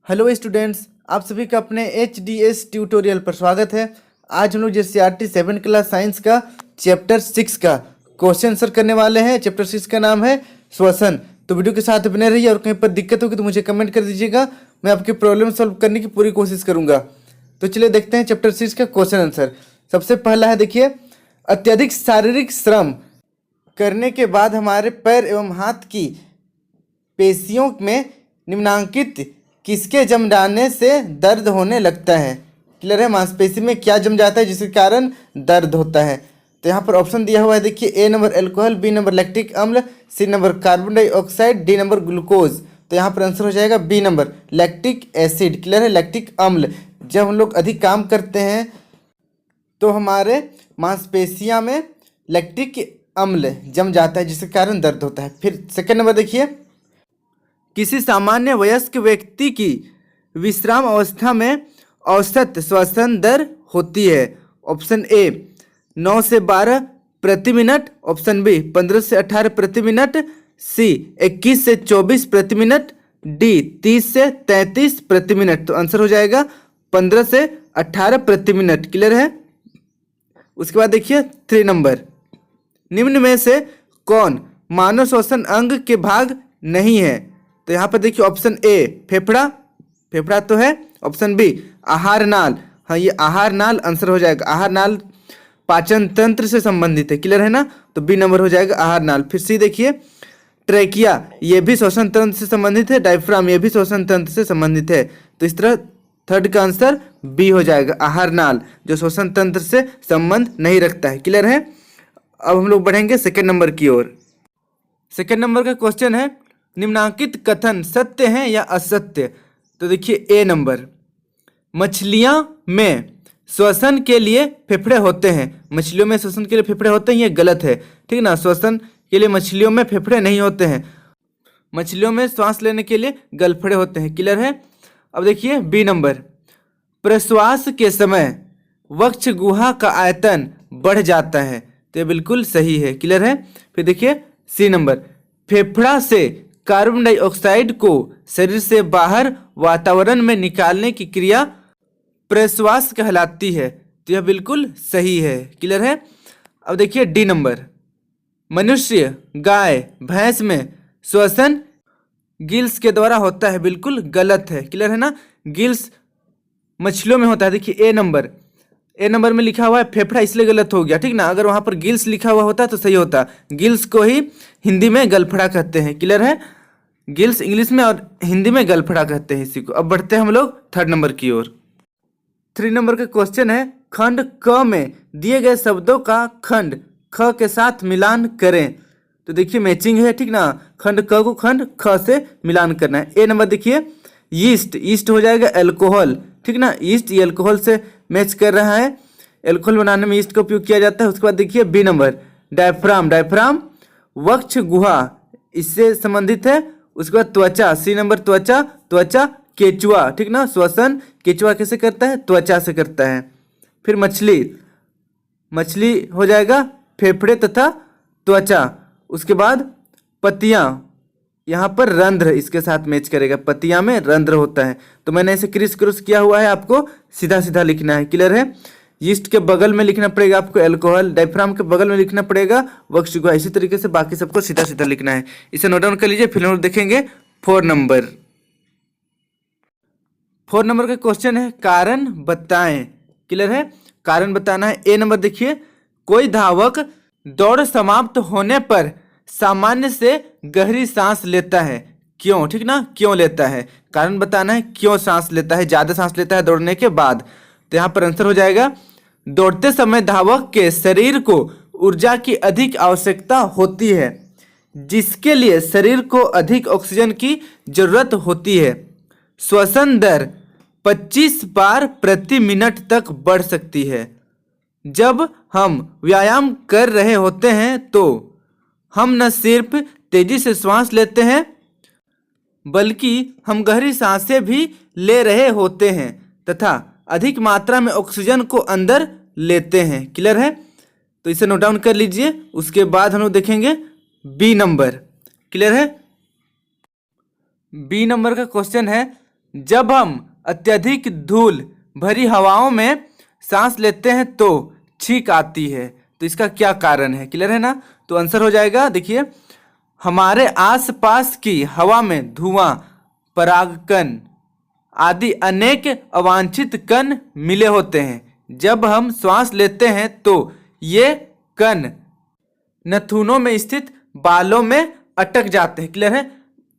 Hello students, आप सभी का अपने HDS ट्यूटोरियल पर स्वागत है। आज हम लोग JCRT 7 क्लास साइंस का चैप्टर 6 का क्वेश्चन आंसर करने वाले हैं। चैप्टर 6 का नाम है श्वसन। तो वीडियो के साथ बने रहिए और कहीं पर दिक्कत होगी तो मुझे कमेंट कर दीजिएगा, मैं आपकी प्रॉब्लम सॉल्व करने की पूरी कोशिश करूँगा। तो चलिए देखते हैं चैप्टर 6 का क्वेश्चन आंसर। सबसे पहला है, देखिए, अत्यधिक शारीरिक श्रम करने के बाद हमारे पैर एवं हाथ की पेशियों में निम्नांकित किसके जम जाने से दर्द होने लगता है। क्लियर है, मांसपेशी में क्या जम जाता है जिसके कारण दर्द होता है। तो यहाँ पर ऑप्शन दिया हुआ है, देखिए, A number alcohol, B number lactic अम्ल, C number carbon dioxide, D number glucose. तो यहाँ पर आंसर हो जाएगा B number lactic acid. Clear है, लैक्टिक अम्ल। जब हम लोग अधिक काम करते हैं तो हमारे मांसपेशियाँ में लैक्टिक अम्ल जम जाता है जिसके कारण दर्द होता है। फिर सेकंड नंबर देखिए, किसी सामान्य वयस्क व्यक्ति की विश्राम अवस्था में औसत श्वसन दर होती है। ऑप्शन ए 9 से 12 प्रति मिनट, ऑप्शन बी 15 से 18 प्रति मिनट, सी 21 से 24 प्रति मिनट, डी 30 से 33 प्रति मिनट। तो आंसर हो जाएगा 15 से 18 प्रति मिनट। क्लियर है। उसके बाद देखिए 3 नंबर, निम्न में से कौन मानव श्वसन अंग के भाग नहीं है। तो यहाँ पर देखिए, ऑप्शन ए फेफड़ा, फेफड़ा तो है। ऑप्शन बी आहार नाल, हाँ ये आहार नाल आंसर हो जाएगा। आहार नाल पाचन तंत्र से संबंधित है। क्लियर है ना, तो बी नंबर हो जाएगा आहार नाल। फिर सी देखिए, ट्रेकिया, ये भी श्वसन तंत्र से संबंधित है। डायफ्राम, ये भी श्वसन तंत्र से संबंधित है। तो इस तरह थर्ड का आंसर बी हो जाएगा, आहार नाल, जो श्वसन तंत्र से संबंध नहीं रखता है। क्लियर है। अब हम लोग बढ़ेंगे सेकेंड नंबर की ओर। सेकेंड नंबर का क्वेश्चन है, निम्नांकित कथन सत्य हैं या असत्य। तो देखिए ए नंबर, मछलियां में श्वसन के लिए फेफड़े होते हैं। मछलियों में श्वसन के लिए फेफड़े होते हैं, ये गलत है। ठीक ना, श्वसन के लिए मछलियों में फेफड़े नहीं होते हैं। मछलियों में श्वास लेने के लिए गलफड़े होते हैं। क्लियर है। अब देखिए बी नंबर, प्रश्वास के समय वक्ष गुहा का आयतन बढ़ जाता है। तो ये बिल्कुल सही है। क्लियर है। फिर देखिए सी नंबर, फेफड़ा से कार्बन डाइऑक्साइड को शरीर से बाहर वातावरण में निकालने की क्रिया प्रश्वास कहलाती है। तो यह बिल्कुल सही है। क्लियर है। अब देखिए डी नंबर, मनुष्य, गाय, भैंस में श्वसन गिल्स के द्वारा होता है। बिल्कुल गलत है। क्लियर है ना, गिल्स मछलियों में होता है। देखिए ए नंबर में लिखा हुआ है फेफड़ा, इसलिए गलत हो गया। ठीक ना, अगर वहां पर गिल्स लिखा हुआ होता तो सही होता। गिल्स को ही हिंदी में गलफड़ा कहते हैं। क्लियर है, गिल्स इंग्लिश में और हिंदी में गलफड़ा कहते हैं इसी को। अब बढ़ते हैं हम लोग थर्ड नंबर की ओर। 3 नंबर का क्वेश्चन है, खंड क में दिए गए शब्दों का खंड ख के साथ मिलान करें। तो देखिए मैचिंग है। ठीक ना, खंड क को खंड ख से मिलान करना है। ए नंबर देखिए, यीस्ट, यीस्ट हो जाएगा अल्कोहल। ठीक ना, यीस्ट ये अल्कोहल से मैच कर रहा है। अल्कोहल बनाने में यीस्ट का उपयोग किया जाता है। उसके बाद देखिए बी नंबर, डायफ्राम, डायफ्राम वक्ष गुहा इससे संबंधित है। उसके बाद त्वचा, सी नंबर त्वचा, त्वचा केचुआ। ठीक ना, श्वसन केचुआ कैसे करता है, त्वचा से करता है। फिर मछली, मछली हो जाएगा फेफड़े तथा त्वचा। उसके बाद पतियां, यहाँ पर रंध्र इसके साथ मैच करेगा। पतियां में रंध्र होता है। तो मैंने इसे क्रिस क्रॉस किया हुआ है, आपको सीधा सीधा लिखना है। क्लियर है। यीस्ट के बगल में लिखना पड़ेगा आपको अल्कोहल, डायफ्राम के बगल में लिखना पड़ेगा वक्ष गुहा। इसी तरीके से बाकी सबको सीधा सीधा लिखना है। इसे नोट डाउन कर लीजिए। फिर हम देखेंगे 4 नंबर। 4 नंबर का क्वेश्चन है, कारण बताएं। क्लियर है, कारण बताना है। ए नंबर देखिए, कोई धावक दौड़ समाप्त होने पर सामान्य से गहरी सांस लेता है। क्यों। ठीक ना, क्यों लेता है, कारण बताना है। क्यों सांस लेता है, ज्यादा सांस लेता है दौड़ने के बाद। तो यहाँ पर आंसर हो जाएगा, दौड़ते समय धावक के शरीर को ऊर्जा की अधिक आवश्यकता होती है, जिसके लिए शरीर को अधिक ऑक्सीजन की जरूरत होती है। श्वसन दर 25 बार प्रति मिनट तक बढ़ सकती है। जब हम व्यायाम कर रहे होते हैं तो हम न सिर्फ तेजी से श्वास लेते हैं बल्कि हम गहरी सांसें भी ले रहे होते हैं तथा अधिक मात्रा में ऑक्सीजन को अंदर लेते हैं। क्लियर है, तो इसे नोट डाउन कर लीजिए। उसके बाद हम लोग देखेंगे बी नंबर। क्लियर है। बी नंबर का क्वेश्चन है, जब हम अत्यधिक धूल भरी हवाओं में सांस लेते हैं तो छींक आती है। तो इसका क्या कारण है? क्लियर है ना? तो आंसर हो जाएगा, देखिए, हमारे आसपास की हवा में धुआं, परागकण आदि अनेक अवांछित कण मिले होते हैं। जब हम श्वास लेते हैं तो ये कण नथुनों में स्थित बालों में अटक जाते हैं। क्लियर है?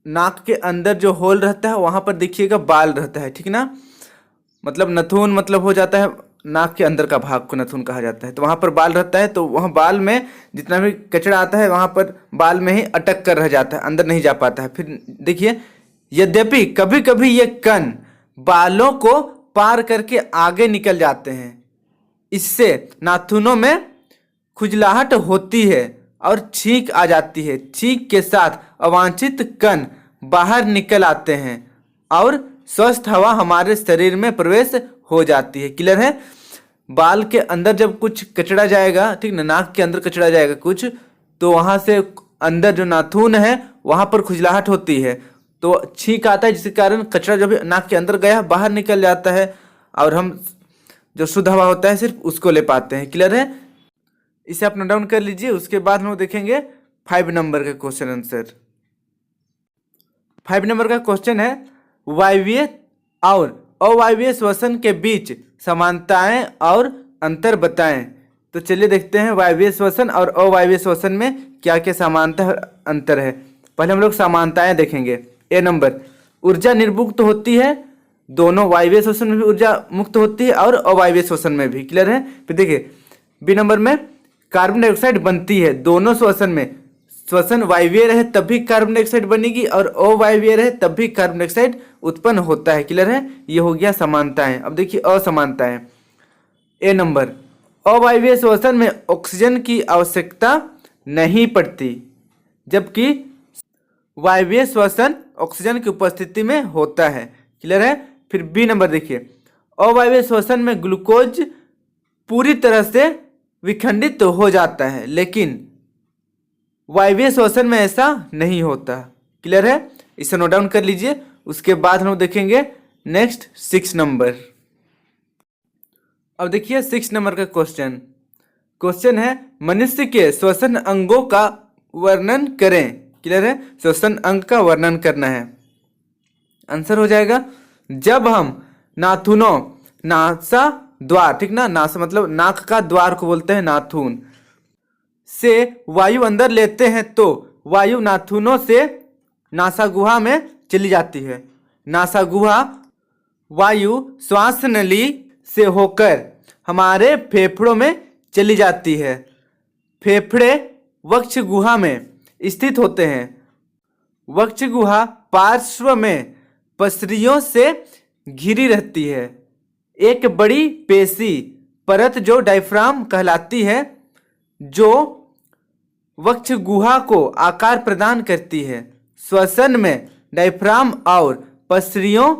नाक के अंदर जो होल रहता है वहां पर देखिएगा बाल रहता है, ठीक ना? मतलब नथुन मतलब हो जाता है नाक के अंदर का भाग को नथुन कहा जाता है। तो वहां पर बाल रहता है, तो वहां बाल में जितना भी कचरा आता है वहां पर बाल में ही अटक कर रह जाता है, अंदर नहीं जा पाता है। फिर देखिए, यद्यपि कभी कभी ये कण बालों को पार करके आगे निकल जाते हैं। इससे नाखूनों में खुजलाहट होती है और छींक आ जाती है। छींक के साथ अवांछित कण बाहर निकल आते हैं और स्वस्थ हवा हमारे शरीर में प्रवेश हो जाती है। क्लियर है? बाल के अंदर जब कुछ कचरा जाएगा, ठीक ना, नाक के अंदर कचरा जाएगा कुछ, तो वहां से अंदर जो नाखून है वहां पर खुजलाहट होती है, तो छींक आता है, जिसके कारण कचरा जो भी नाक के अंदर गया बाहर निकल जाता है और हम जो शुद्ध हवा होता है सिर्फ उसको ले पाते हैं। क्लियर है? इसे आप नोट डाउन कर लीजिए। उसके बाद हम देखेंगे 5 नंबर का क्वेश्चन आंसर। 5 नंबर का क्वेश्चन है, वायवीय और अवायवीय श्वसन के बीच समानताएं और अंतर बताएं। तो चलिए देखते हैं वायवीय श्वसन और अवायवीय श्वसन में क्या क्या समानता और अंतर है। पहले हम लोग समानताएं देखेंगे। ए नंबर, ऊर्जा निर्मुक्त होती है। दोनों वायवीय श्वसन में भी ऊर्जा मुक्त होती है और अवायवीय श्वसन में भी। क्लियर है? फिर देखिए बी नंबर में, कार्बन डाइऑक्साइड बनती है। दोनों श्वसन में, श्वसन वायवीय रहे तब भी कार्बन डाइऑक्साइड बनेगी और अवायवीय रहे तब भी कार्बन डाइऑक्साइड उत्पन्न होता है। क्लियर है? ये हो गया समानताएं। अब देखिए असमानताएं। ए नंबर, अवायवीय श्वसन में ऑक्सीजन की आवश्यकता नहीं पड़ती, जबकि वायवीय श्वसन ऑक्सीजन की उपस्थिति में होता है। क्लियर है? फिर बी नंबर देखिए, अवायवीय श्वसन में ग्लूकोज पूरी तरह से विखंडित हो जाता है, लेकिन वायवीय श्वसन में ऐसा नहीं होता। क्लियर है? इसे नोट डाउन कर लीजिए। उसके बाद हम देखेंगे नेक्स्ट 6 नंबर। अब देखिए 6 नंबर का क्वेश्चन है, मनुष्य के श्वसन अंगों का वर्णन करें। क्लियर है? श्वसन अंग का वर्णन करना है। आंसर हो जाएगा, जब हम नाथुनों, नासा द्वार, ठीक ना, नासा मतलब नाक का द्वार को बोलते हैं नाथुन, से वायु अंदर लेते हैं तो वायु नाथुनों से नासा गुहा में चली जाती है। नासा गुहा वायु श्वास नली से होकर हमारे फेफड़ों में चली जाती है। फेफड़े वक्ष गुहा में स्थित होते हैं। वक्ष गुहा पार्श्व में पसरियों से घिरी रहती है। एक बड़ी पेशी परत जो डायफ्राम कहलाती है, जो वक्ष गुहा को आकार प्रदान करती है। श्वसन में डायफ्राम और पसरियों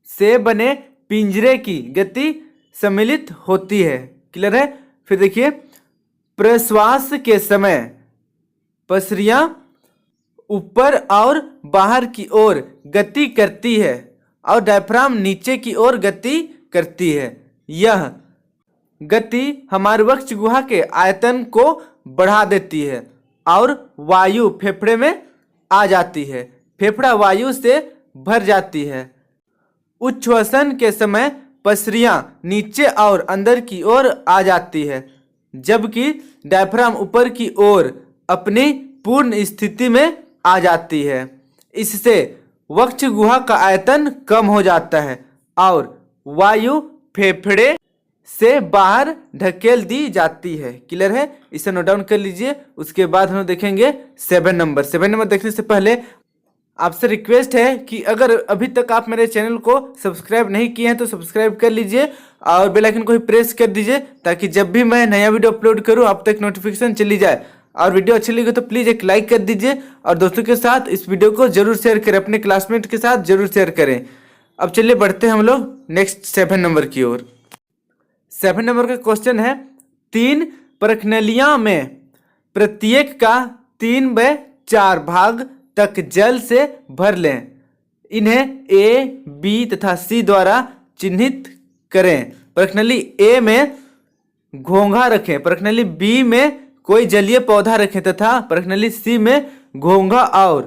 से बने पिंजरे की गति सम्मिलित होती है। क्लियर है? फिर देखिए, प्रश्वास के समय पसरियां ऊपर और बाहर की ओर गति करती है और डायफ्राम नीचे की ओर गति करती है। यह गति हमारे वक्ष गुहा के आयतन को बढ़ा देती है और वायु फेफड़े में आ जाती है। फेफड़ा वायु से भर जाती है। उच्छ्वसन के समय पसरियां नीचे और अंदर की ओर आ जाती है, जबकि डायफ्राम ऊपर की ओर अपनी पूर्ण स्थिति में आ जाती है। इससे वक्ष गुहा का आयतन कम हो जाता है और वायु फेफड़े से बाहर ढकेल दी जाती है। क्लियर है? इसे नोट डाउन कर लीजिए। उसके बाद हम देखेंगे 7 नंबर। 7 नंबर देखने से पहले आपसे रिक्वेस्ट है कि अगर अभी तक आप मेरे चैनल को सब्सक्राइब नहीं किए हैं तो सब्सक्राइब कर लीजिए और बेल आइकन को भी प्रेस कर दीजिए, ताकि जब भी मैं नया वीडियो अपलोड करूं आप तक नोटिफिकेशन चली जाए। और वीडियो अच्छी लगे तो प्लीज़ एक लाइक कर दीजिए और दोस्तों के साथ इस वीडियो को जरूर शेयर करें, अपने क्लासमेट के साथ जरूर शेयर करें। अब चलिए बढ़ते हैं हम लोग नेक्स्ट 7 नंबर की ओर। 7 नंबर का क्वेश्चन है, 3 प्रखनलियां में प्रत्येक का 3/4 भाग तक जल से भर लें। इन्हें ए, बी तथा सी द्वारा चिन्हित करें। प्रश्नावली ए में घोंघा रखें, प्रश्नावली बी में कोई जलीय पौधा रखें तथा प्रश्नावली सी में घोंघा और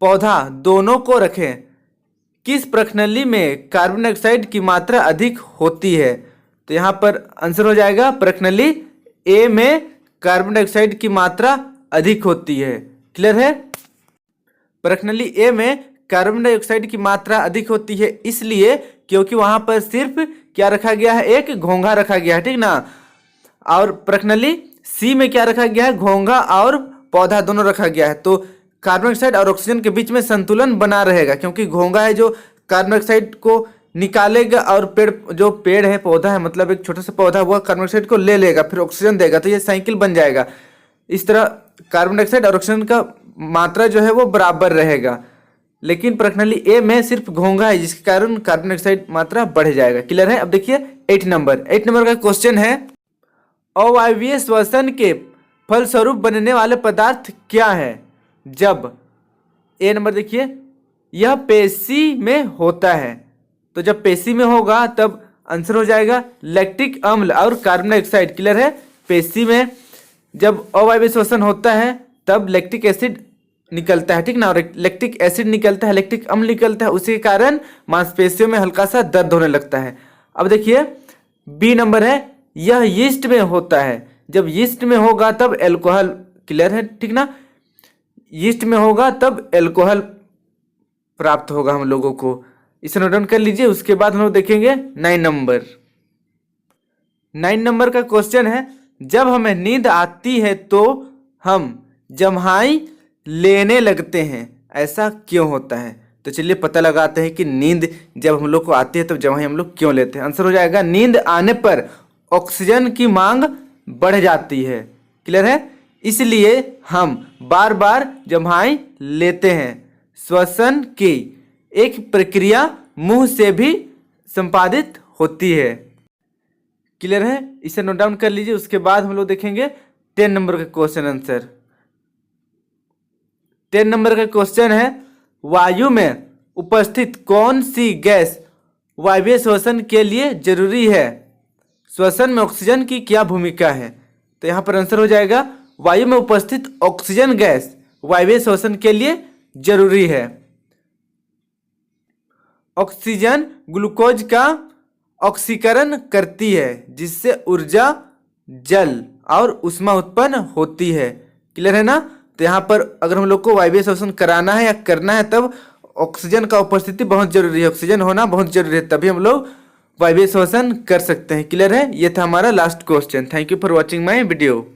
पौधा दोनों को रखें। किस प्रश्नावली में कार्बन डाइऑक्साइड की मात्रा अधिक होती है? तो यहाँ पर आंसर हो जाएगा प्रश्नावली ए में कार्बन डाइऑक्साइड की मात्रा अधिक होती है। क्लियर है? प्रश्नावली ए में कार्बन डाइऑक्साइड की मात्रा अधिक होती है इसलिए क्योंकि वहां पर सिर्फ क्या रखा गया है? एक घोंघा रखा गया है, ठीक ना। और प्रश्नावली सी में क्या रखा गया है? घोंघा और पौधा दोनों रखा गया है। तो कार्बन डाइऑक्साइड और ऑक्सीजन के बीच में संतुलन बना रहेगा क्योंकि घोंघा है जो कार्बन डाइऑक्साइड को निकालेगा और पेड़ है, पौधा है, मतलब एक छोटा सा पौधा हुआ कार्बन डाइऑक्साइड को ले लेगा, फिर ऑक्सीजन देगा, तो ये साइकिल बन जाएगा। इस तरह कार्बन डाइऑक्साइड और ऑक्सीजन का मात्रा जो है वो बराबर रहेगा। लेकिन प्रश्नावली ए में सिर्फ घोंघा है जिसके कारण कार्बन डाइऑक्साइड मात्रा बढ़ जाएगा। क्लियर है? अब देखिए 8 नंबर का क्वेश्चन है, अवायवीय श्वसन के फलस्वरूप बनने वाले पदार्थ क्या है? जब ए नंबर देखिए, यह पेशी में होता है, तो जब पेशी में होगा तब आंसर हो जाएगा लैक्टिक अम्ल और कार्बन डाइऑक्साइड। क्लियर है? पेशी में जब अवायवीय श्वसन होता है तब लैक्टिक एसिड निकलता है, ठीक ना, और लैक्टिक एसिड निकलता है, लैक्टिक अम्ल निकलता है, उसी के कारण मांसपेशियों में हल्का सा दर्द होने लगता है। अब देखिए बी नंबर है, यह यीस्ट में होता है, जब यीस्ट में होगा तब एल्कोहल। क्लियर है? ठीक ना, यीस्ट में होगा तब एल्कोहल प्राप्त होगा हम लोगों को। इसे नोट डाउन कर लीजिए। उसके बाद हम लोग देखेंगे 9 नंबर का क्वेश्चन है, जब हमें नींद आती है तो हम जम्हाई लेने लगते हैं, ऐसा क्यों होता है? तो चलिए पता लगाते हैं कि नींद जब हम लोग को आती है तो जम्हाई हम लोग क्यों लेते हैं। आंसर हो जाएगा नींद आने पर ऑक्सीजन की मांग बढ़ जाती है। क्लियर है? इसलिए हम बार बार जम्हाई लेते हैं। श्वसन की एक प्रक्रिया मुंह से भी संपादित होती है। क्लियर है? इसे नोट डाउन कर लीजिए। उसके बाद हम लोग देखेंगे 10 नंबर का क्वेश्चन आंसर। 10 नंबर का क्वेश्चन है, वायु में उपस्थित कौन सी गैस वायवीय श्वसन के लिए जरूरी है? श्वसन में ऑक्सीजन की क्या भूमिका है? तो यहाँ पर आंसर हो जाएगा वायु में उपस्थित ऑक्सीजन गैस वायवीय श्वसन के लिए जरूरी है। ऑक्सीजन ग्लूकोज का ऑक्सीकरण करती है जिससे ऊर्जा, जल और ऊष्मा उत्पन्न होती है। क्लियर है ना? तो यहाँ पर अगर हम लोग को वायवीय श्वसन कराना है या करना है तब ऑक्सीजन का उपस्थिति बहुत जरूरी है, ऑक्सीजन होना बहुत जरूरी है, तभी हम लोग वायवीय श्वसन कर सकते हैं। क्लियर है? ये था हमारा last question. Thank you for watching my video.